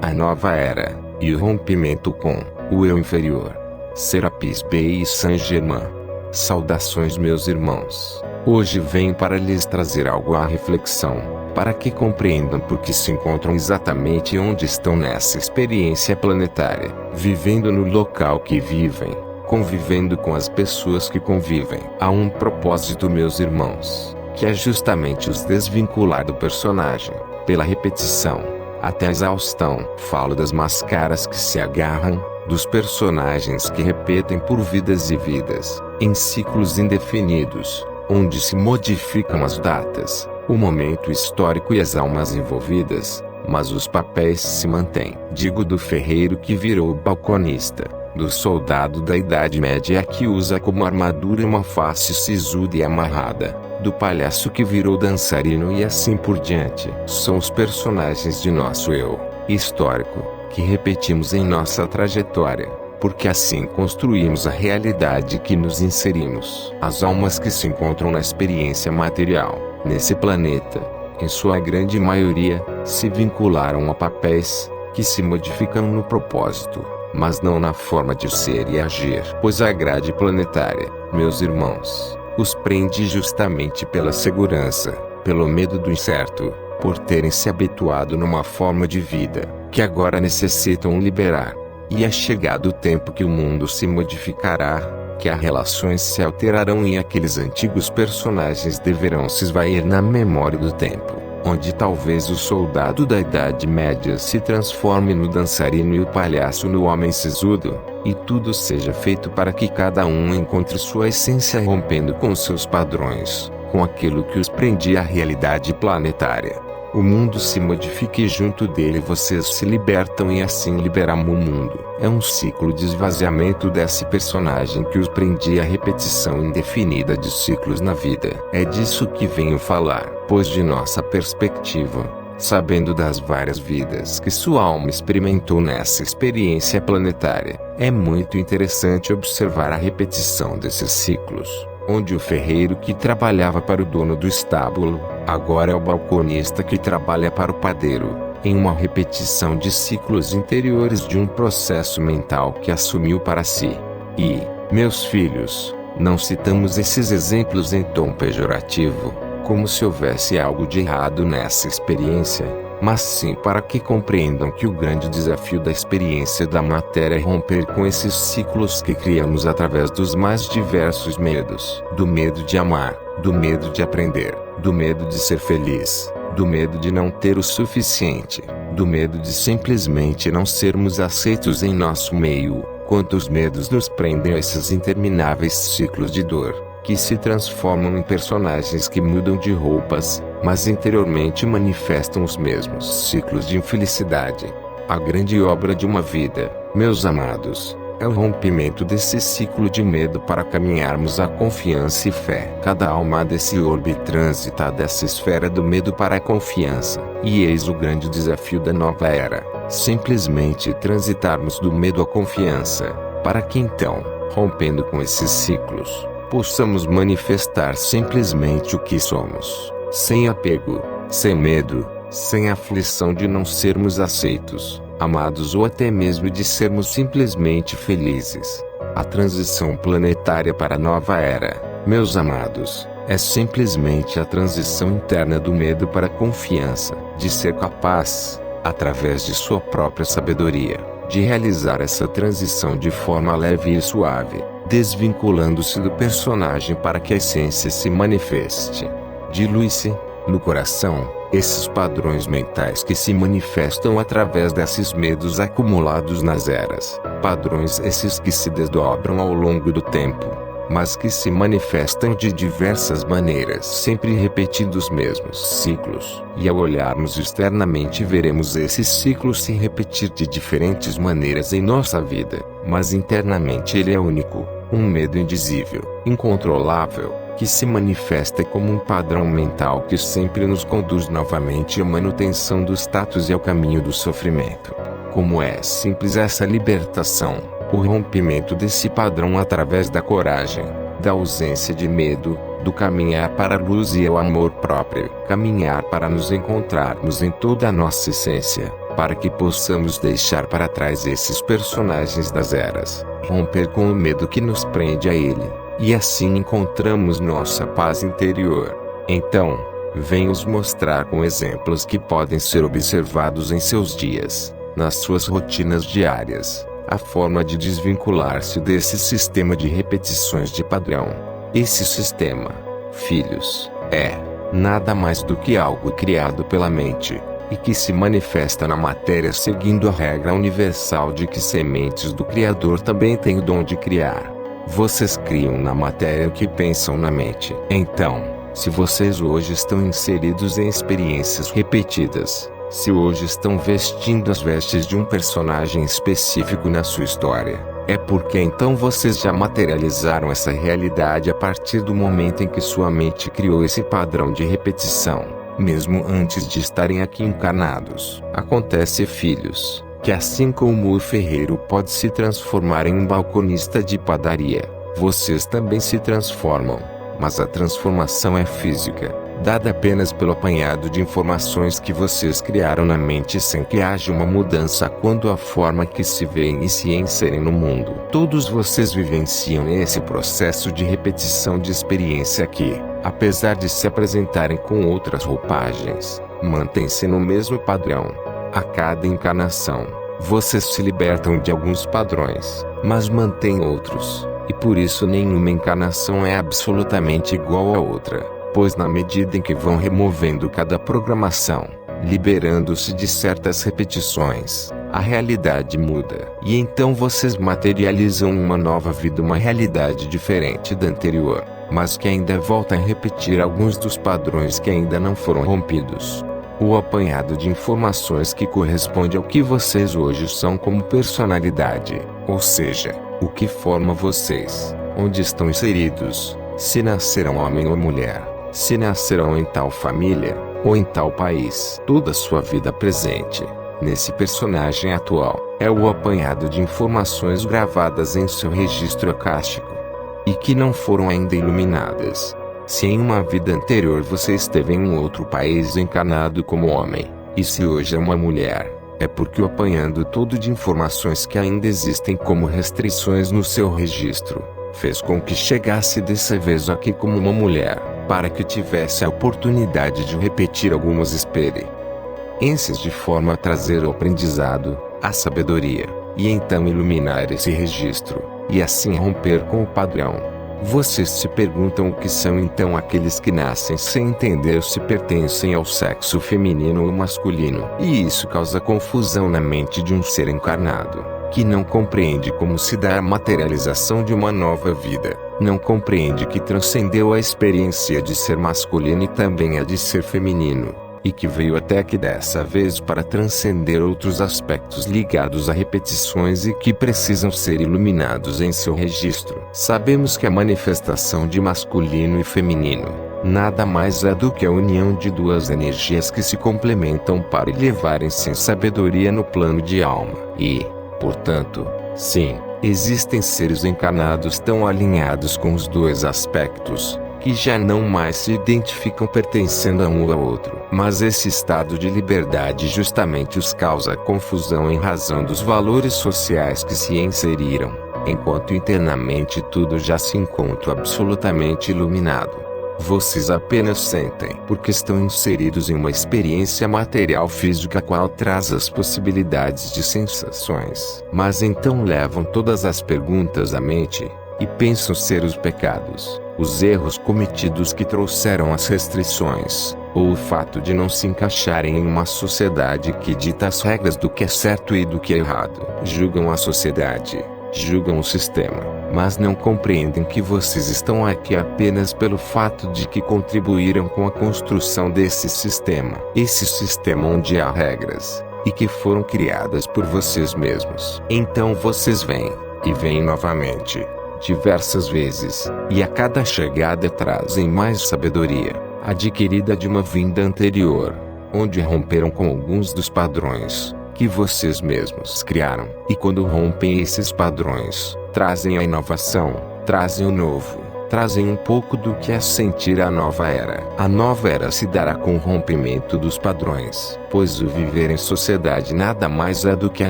a nova era, e o rompimento com o eu inferior. Serapis Bey e Saint-Germain. Saudações, meus irmãos. Hoje venho para lhes trazer algo à reflexão, para que compreendam por que se encontram exatamente onde estão nessa experiência planetária, vivendo no local que vivem, convivendo com as pessoas que convivem. Há um propósito, meus irmãos, que é justamente os desvincular do personagem, pela repetição, até a exaustão. Falo das máscaras que se agarram, dos personagens que repetem por vidas e vidas, em ciclos indefinidos, onde se modificam as datas, o momento histórico e as almas envolvidas, mas os papéis se mantêm. Digo do ferreiro que virou balconista, do soldado da Idade Média que usa como armadura uma face sisuda e amarrada, do palhaço que virou dançarino e assim por diante. São os personagens de nosso eu histórico, que repetimos em nossa trajetória, porque assim construímos a realidade que nos inserimos. As almas que se encontram na experiência material, nesse planeta, em sua grande maioria, se vincularam a papéis, que se modificam no propósito, mas não na forma de ser e agir. Pois a grade planetária, meus irmãos, os prende justamente pela segurança, pelo medo do incerto, por terem se habituado numa forma de vida, que agora necessitam liberar. E é chegado o tempo que o mundo se modificará, que as relações se alterarão e aqueles antigos personagens deverão se esvair na memória do tempo, onde talvez o soldado da Idade Média se transforme no dançarino e o palhaço no homem sisudo, e tudo seja feito para que cada um encontre sua essência rompendo com seus padrões, com aquilo que os prendia à realidade planetária. O mundo se modifica e junto dele vocês se libertam e assim liberamos o mundo. É um ciclo de esvaziamento desse personagem que os prendia à repetição indefinida de ciclos na vida. É disso que venho falar, pois de nossa perspectiva, sabendo das várias vidas que sua alma experimentou nessa experiência planetária, é muito interessante observar a repetição desses ciclos, onde o ferreiro que trabalhava para o dono do estábulo, agora é o balconista que trabalha para o padeiro, em uma repetição de ciclos interiores de um processo mental que assumiu para si. E, meus filhos, não citamos esses exemplos em tom pejorativo, como se houvesse algo de errado nessa experiência, mas sim para que compreendam que o grande desafio da experiência da matéria é romper com esses ciclos que criamos através dos mais diversos medos. Do medo de amar, do medo de aprender, do medo de ser feliz, do medo de não ter o suficiente, do medo de simplesmente não sermos aceitos em nosso meio. Quantos medos nos prendem a esses intermináveis ciclos de dor, que se transformam em personagens que mudam de roupas, mas interiormente manifestam os mesmos ciclos de infelicidade. A grande obra de uma vida, meus amados, é o rompimento desse ciclo de medo para caminharmos à confiança e fé. Cada alma desse orbe transita dessa esfera do medo para a confiança. E eis o grande desafio da nova era, simplesmente transitarmos do medo à confiança, para que então, rompendo com esses ciclos, possamos manifestar simplesmente o que somos, sem apego, sem medo, sem aflição de não sermos aceitos, amados ou até mesmo de sermos simplesmente felizes. A transição planetária para a nova era, meus amados, é simplesmente a transição interna do medo para a confiança, de ser capaz, através de sua própria sabedoria, de realizar essa transição de forma leve e suave, desvinculando-se do personagem para que a essência se manifeste. Dilui-se, no coração, esses padrões mentais que se manifestam através desses medos acumulados nas eras, padrões esses que se desdobram ao longo do tempo, mas que se manifestam de diversas maneiras, sempre repetindo os mesmos ciclos. E ao olharmos externamente veremos esses ciclos se repetir de diferentes maneiras em nossa vida, mas internamente ele é único, um medo indizível, incontrolável, que se manifesta como um padrão mental que sempre nos conduz novamente à manutenção do status e ao caminho do sofrimento. Como é simples essa libertação, o rompimento desse padrão através da coragem, da ausência de medo, do caminhar para a luz e ao amor próprio, caminhar para nos encontrarmos em toda a nossa essência, para que possamos deixar para trás esses personagens das eras, romper com o medo que nos prende a ele, e assim encontramos nossa paz interior. Então, venho os mostrar com exemplos que podem ser observados em seus dias, nas suas rotinas diárias, a forma de desvincular-se desse sistema de repetições de padrão. Esse sistema, filhos, é nada mais do que algo criado pela mente, e que se manifesta na matéria seguindo a regra universal de que sementes do Criador também têm o dom de criar. Vocês criam na matéria o que pensam na mente. Então, se vocês hoje estão inseridos em experiências repetidas, se hoje estão vestindo as vestes de um personagem específico na sua história, é porque então vocês já materializaram essa realidade a partir do momento em que sua mente criou esse padrão de repetição. Mesmo antes de estarem aqui encarnados. Acontece, filhos, que assim como o ferreiro pode se transformar em um balconista de padaria, vocês também se transformam, mas a transformação é física, dada apenas pelo apanhado de informações que vocês criaram na mente sem que haja uma mudança quando a forma que se veem e se inserem no mundo. Todos vocês vivenciam esse processo de repetição de experiência aqui. Apesar de se apresentarem com outras roupagens, mantêm-se no mesmo padrão. A cada encarnação, vocês se libertam de alguns padrões, mas mantêm outros, e por isso nenhuma encarnação é absolutamente igual à outra, pois na medida em que vão removendo cada programação, liberando-se de certas repetições, a realidade muda, e então vocês materializam uma nova vida, uma realidade diferente da anterior, mas que ainda volta a repetir alguns dos padrões que ainda não foram rompidos. O apanhado de informações que corresponde ao que vocês hoje são como personalidade, ou seja, o que forma vocês, onde estão inseridos, se nasceram homem ou mulher, se nascerão em tal família, ou em tal país. Toda a sua vida presente, nesse personagem atual, é o apanhado de informações gravadas em seu registro acástico, e que não foram ainda iluminadas. Se em uma vida anterior você esteve em um outro país encarnado como homem, e se hoje é uma mulher, é porque o apanhando todo de informações que ainda existem como restrições no seu registro, fez com que chegasse dessa vez aqui como uma mulher, para que tivesse a oportunidade de repetir algumas experiências de forma a trazer o aprendizado, a sabedoria, e então iluminar esse registro, e assim romper com o padrão. Vocês se perguntam o que são então aqueles que nascem sem entender se pertencem ao sexo feminino ou masculino. E isso causa confusão na mente de um ser encarnado, que não compreende como se dá a materialização de uma nova vida, não compreende que transcendeu a experiência de ser masculino e também a de ser feminino, e que veio até aqui dessa vez para transcender outros aspectos ligados a repetições e que precisam ser iluminados em seu registro. Sabemos que a manifestação de masculino e feminino nada mais é do que a união de duas energias que se complementam para elevarem-se em sabedoria no plano de alma. E, portanto, sim, existem seres encarnados tão alinhados com os dois aspectos, que já não mais se identificam pertencendo a um ou ao outro. Mas esse estado de liberdade justamente os causa confusão em razão dos valores sociais que se inseriram, enquanto internamente tudo já se encontra absolutamente iluminado. Vocês apenas sentem porque estão inseridos em uma experiência material física qual traz as possibilidades de sensações. Mas então levam todas as perguntas à mente, e pensam ser os pecados, os erros cometidos que trouxeram as restrições, ou o fato de não se encaixarem em uma sociedade que dita as regras do que é certo e do que é errado. Julgam a sociedade, julgam o sistema, mas não compreendem que vocês estão aqui apenas pelo fato de que contribuíram com a construção desse sistema. Esse sistema onde há regras, e que foram criadas por vocês mesmos. Então vocês vêm, e vêm novamente, diversas vezes, e a cada chegada trazem mais sabedoria, adquirida de uma vinda anterior, onde romperam com alguns dos padrões que vocês mesmos criaram. E quando rompem esses padrões, trazem a inovação, trazem o novo, trazem um pouco do que é sentir a nova era. A nova era se dará com o rompimento dos padrões, pois o viver em sociedade nada mais é do que a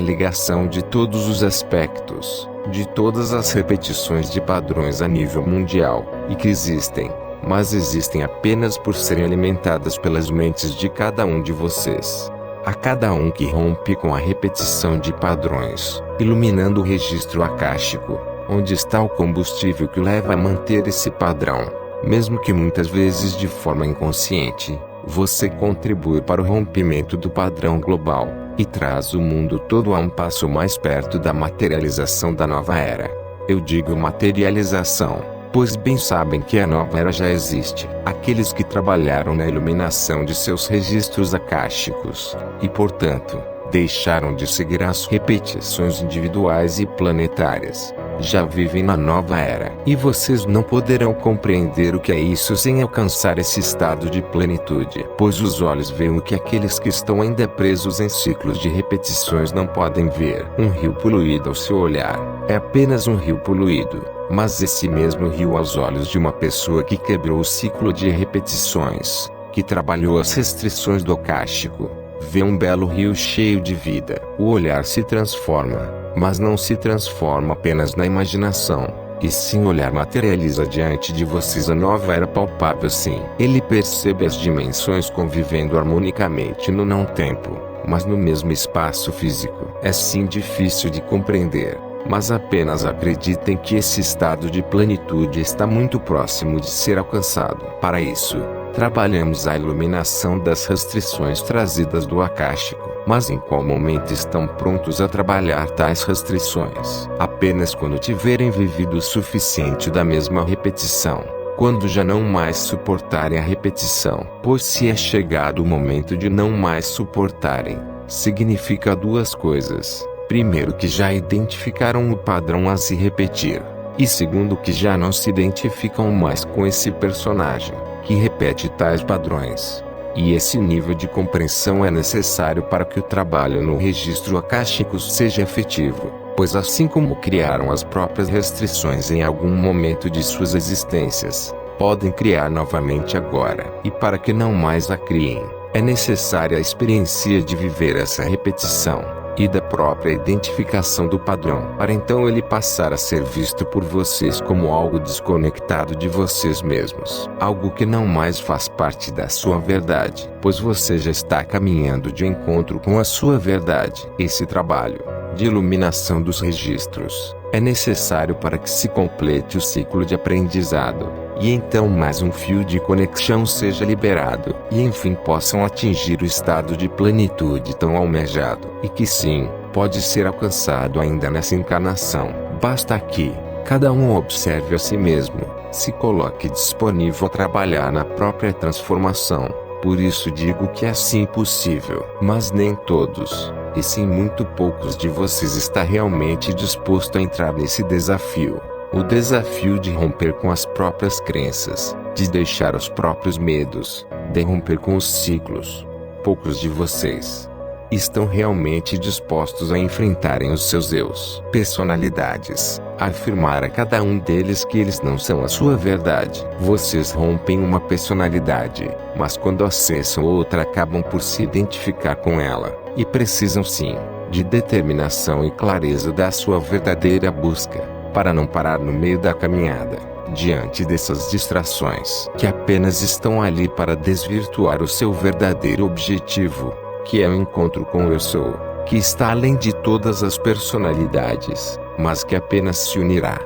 ligação de todos os aspectos, de todas as repetições de padrões a nível mundial, e que existem, mas existem apenas por serem alimentadas pelas mentes de cada um de vocês. A cada um que rompe com a repetição de padrões, iluminando o registro akáshico, onde está o combustível que leva a manter esse padrão, mesmo que muitas vezes de forma inconsciente, você contribui para o rompimento do padrão global, e traz o mundo todo a um passo mais perto da materialização da nova era. Eu digo materialização, pois bem sabem que a nova era já existe. Aqueles que trabalharam na iluminação de seus registros akáshicos, e portanto, deixaram de seguir as repetições individuais e planetárias, já vivem na nova era. E vocês não poderão compreender o que é isso sem alcançar esse estado de plenitude. Pois os olhos veem o que aqueles que estão ainda presos em ciclos de repetições não podem ver. Um rio poluído ao seu olhar, é apenas um rio poluído. Mas esse mesmo rio aos olhos de uma pessoa que quebrou o ciclo de repetições, que trabalhou as restrições do akáshico, vê um belo rio cheio de vida. O olhar se transforma, mas não se transforma apenas na imaginação, e sim o olhar materializa diante de vocês a nova era palpável. Sim, ele percebe as dimensões convivendo harmonicamente no não-tempo, mas no mesmo espaço físico. É sim difícil de compreender, mas apenas acreditem que esse estado de plenitude está muito próximo de ser alcançado. Para isso, trabalhamos a iluminação das restrições trazidas do akáshico. Mas em qual momento estão prontos a trabalhar tais restrições? Apenas quando tiverem vivido o suficiente da mesma repetição, quando já não mais suportarem a repetição. Pois se é chegado o momento de não mais suportarem, significa duas coisas. Primeiro, que já identificaram o padrão a se repetir, e segundo, que já não se identificam mais com esse personagem que repete tais padrões. E esse nível de compreensão é necessário para que o trabalho no registro akáshico seja efetivo, pois assim como criaram as próprias restrições em algum momento de suas existências, podem criar novamente agora. E para que não mais a criem, é necessária a experiência de viver essa repetição, e da própria identificação do padrão, para então ele passar a ser visto por vocês como algo desconectado de vocês mesmos, algo que não mais faz parte da sua verdade, pois você já está caminhando de encontro com a sua verdade. Esse trabalho de iluminação dos registros é necessário para que se complete o ciclo de aprendizado, e então mais um fio de conexão seja liberado, e enfim possam atingir o estado de plenitude tão almejado, e que sim, pode ser alcançado ainda nessa encarnação. Basta que cada um observe a si mesmo, se coloque disponível a trabalhar na própria transformação. Por isso digo que é sim possível, mas nem todos, e sim muito poucos de vocês está realmente disposto a entrar nesse desafio. O desafio de romper com as próprias crenças, de deixar os próprios medos, de romper com os ciclos. Poucos de vocês estão realmente dispostos a enfrentarem os seus eus, personalidades, a afirmar a cada um deles que eles não são a sua verdade. Vocês rompem uma personalidade, mas quando acessam outra acabam por se identificar com ela, e precisam sim, de determinação e clareza da sua verdadeira busca, para não parar no meio da caminhada, diante dessas distrações que apenas estão ali para desvirtuar o seu verdadeiro objetivo, que é o encontro com o Eu Sou, que está além de todas as personalidades, mas que apenas se unirá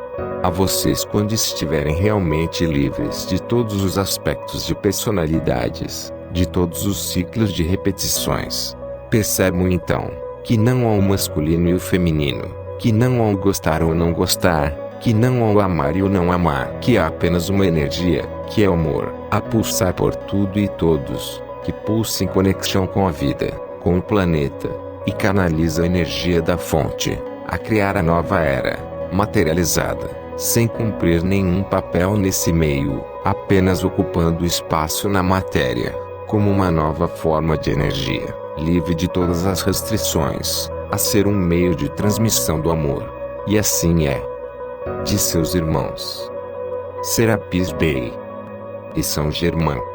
a vocês quando estiverem realmente livres de todos os aspectos de personalidades, de todos os ciclos de repetições. Percebam então que não há o masculino e o feminino, que não há o gostar ou não gostar, que não há o amar e o não amar, que há apenas uma energia, que é o amor, a pulsar por tudo e todos, que pulsa em conexão com a vida, com o planeta, e canaliza a energia da fonte, a criar a nova era, materializada, sem cumprir nenhum papel nesse meio, apenas ocupando espaço na matéria, como uma nova forma de energia, livre de todas as restrições, a ser um meio de transmissão do amor. E assim é de seus irmãos. Serapis Bey e São Germain.